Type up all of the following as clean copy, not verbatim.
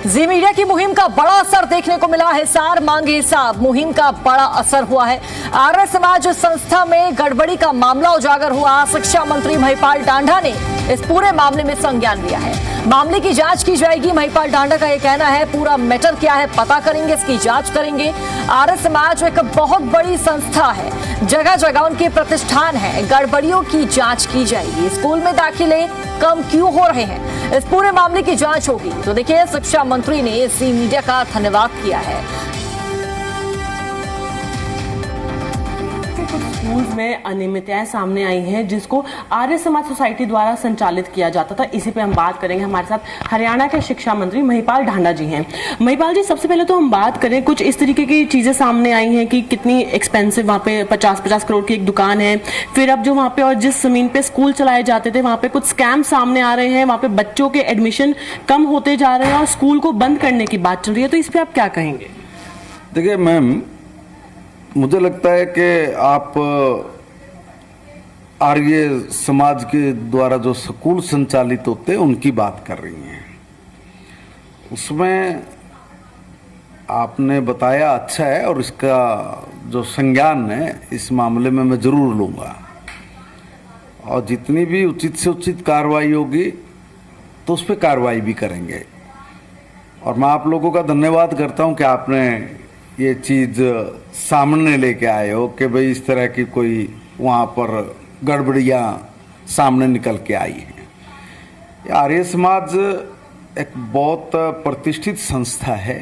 जी media की मुहिम का बड़ा असर देखने को मिला है। हिसार मांगे हिसाब मुहिम का बड़ा असर हुआ है। आर्य समाज संस्था में गड़बड़ी का मामला उजागर हुआ। शिक्षा मंत्री महिपाल टांडा ने इस पूरे मामले में संज्ञान लिया है। मामले की जांच की जाएगी। महिपाल टांडा का यह कहना है पूरा मैटर क्या है पता करेंगे, इसकी जांच करेंगे। आर्य समाज एक बहुत बड़ी संस्था है, जगह जगह उनके प्रतिष्ठान है। गड़बड़ियों की जांच की जाएगी। स्कूल में दाखिले कम क्यों हो रहे हैं, इस पूरे मामले की जांच होगी। तो देखिए, शिक्षा मंत्री ने जी मीडिया का धन्यवाद किया है। स्कूल्स में अनियमितताएं सामने आई हैं जिसको आर्य समाज सोसाइटी द्वारा संचालित किया जाता था। इसी पे हम बात करेंगे। हमारे साथ हरियाणा के शिक्षा मंत्री महिपाल टांडा जी हैं। महिपाल जी, सबसे पहले तो हम बात करें, कुछ इस तरीके की चीजें सामने आई हैं कि कितनी एक्सपेंसिव वहाँ पे 50-50 करोड़ की एक दुकान है। फिर अब जो वहाँ पे और जिस जमीन पे स्कूल चलाए जाते थे वहाँ पे कुछ स्कैम सामने आ रहे हैं। वहाँ पे बच्चों के एडमिशन कम होते जा रहे हैं और स्कूल को बंद करने की बात चल रही है। तो इस पर आप क्या कहेंगे? देखिए मैम, मुझे लगता है कि आप आर्य समाज के द्वारा जो स्कूल संचालित होते हैं उनकी बात कर रही हैं। उसमें आपने बताया अच्छा है, और इसका जो संज्ञान है इस मामले में मैं जरूर लूँगा, और जितनी भी उचित से उचित कार्रवाई होगी तो उस पर कार्रवाई भी करेंगे। और मैं आप लोगों का धन्यवाद करता हूं कि आपने ये चीज़ सामने लेके आए हो कि भाई इस तरह की कोई वहाँ पर गड़बड़ियाँ सामने निकल के आई हैं। आर्य समाज एक बहुत प्रतिष्ठित संस्था है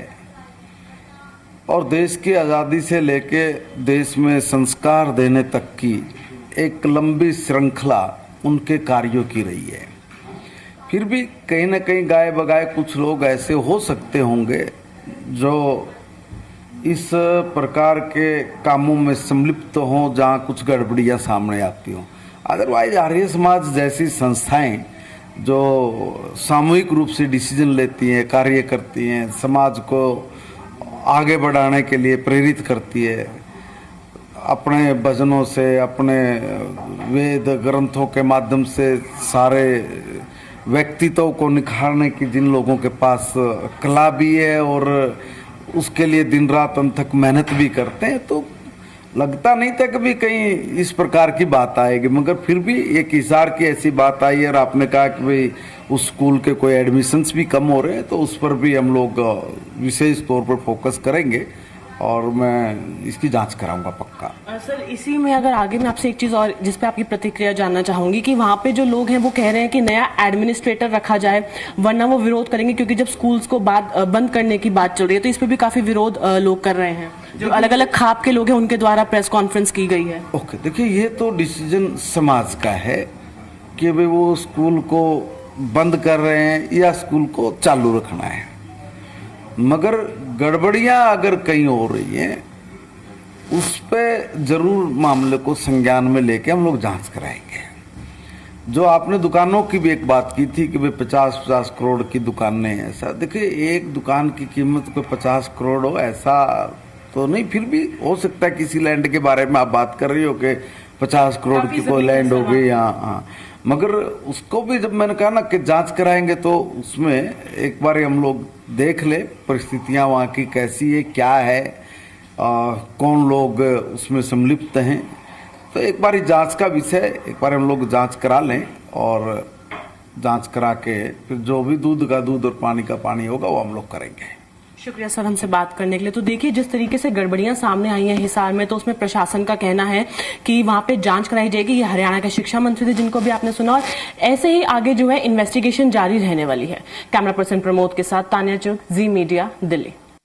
और देश की आज़ादी से लेके देश में संस्कार देने तक की एक लंबी श्रृंखला उनके कार्यों की रही है। फिर भी कहीं ना कहीं गाए बगाए कुछ लोग ऐसे हो सकते होंगे जो इस प्रकार के कामों में सम्मिलित हों जहाँ कुछ गड़बड़ियाँ सामने आती हों। अदरवाइज आर्य समाज जैसी संस्थाएं जो सामूहिक रूप से डिसीजन लेती हैं, कार्य करती हैं, समाज को आगे बढ़ाने के लिए प्रेरित करती है, अपने भजनों से, अपने वेद ग्रंथों के माध्यम से सारे व्यक्तित्व को निखारने की जिन लोगों के पास कला भी है और उसके लिए दिन रात अनथक मेहनत भी करते हैं, तो लगता नहीं था कभी कहीं इस प्रकार की बात आएगी। मगर फिर भी एक हिसार की ऐसी बात आई और आपने कहा कि भाई उस स्कूल के कोई एडमिशन्स भी कम हो रहे हैं, तो उस पर भी हम लोग विशेष तौर पर फोकस करेंगे और मैं इसकी जांच कराऊंगा पक्का। सर, इसी में अगर आगे मैं आपसे एक चीज़ और जिस पे आपकी प्रतिक्रिया जानना चाहूंगी कि वहाँ पे जो लोग हैं वो कह रहे हैं कि नया एडमिनिस्ट्रेटर रखा जाए, वरना वो विरोध करेंगे, क्योंकि जब स्कूल्स को बंद करने की बात चल रही है तो इस पर भी काफ़ी विरोध लोग कर रहे हैं। जो अलग अलग खाप के लोग हैं उनके द्वारा प्रेस कॉन्फ्रेंस की गई है। ओके, देखिए ये तो डिसीजन समाज का है कि भाई वो स्कूल को बंद कर रहे हैं या स्कूल को चालू रखना है। मगर गड़बड़ियां अगर कहीं हो रही हैं उस पे जरूर मामले को संज्ञान में लेके हम लोग जांच कराएंगे। जो आपने दुकानों की भी एक बात की थी कि भाई 50-50 करोड़ की दुकानें, ऐसा देखिए एक दुकान की कीमत कोई 50 करोड़ हो ऐसा तो नहीं। फिर भी हो सकता है किसी लैंड के बारे में आप बात कर रही हो कि 50 करोड़ की कोई लैंड हो गई। हाँ, मगर उसको भी जब मैंने कहा ना कि जांच कराएंगे तो उसमें एक बार हम लोग देख ले परिस्थितियां वहाँ की कैसी है, क्या है, कौन लोग उसमें सम्मिलित हैं। तो एक बार जांच का विषय, एक बार हम लोग जांच करा लें और जांच करा के फिर जो भी दूध का दूध और पानी का पानी होगा वो हम लोग करेंगे। शुक्रिया सर हमसे बात करने के लिए। तो देखिए, जिस तरीके से गड़बड़ियां सामने आई हैं हिसार में, तो उसमें प्रशासन का कहना है कि वहां पे जांच कराई जाएगी। ये हरियाणा के शिक्षा मंत्री थे जिनको भी आपने सुना, और ऐसे ही आगे जो है इन्वेस्टिगेशन जारी रहने वाली है। कैमरा पर्सन प्रमोद के साथ तानिया चुग, जी मीडिया, दिल्ली।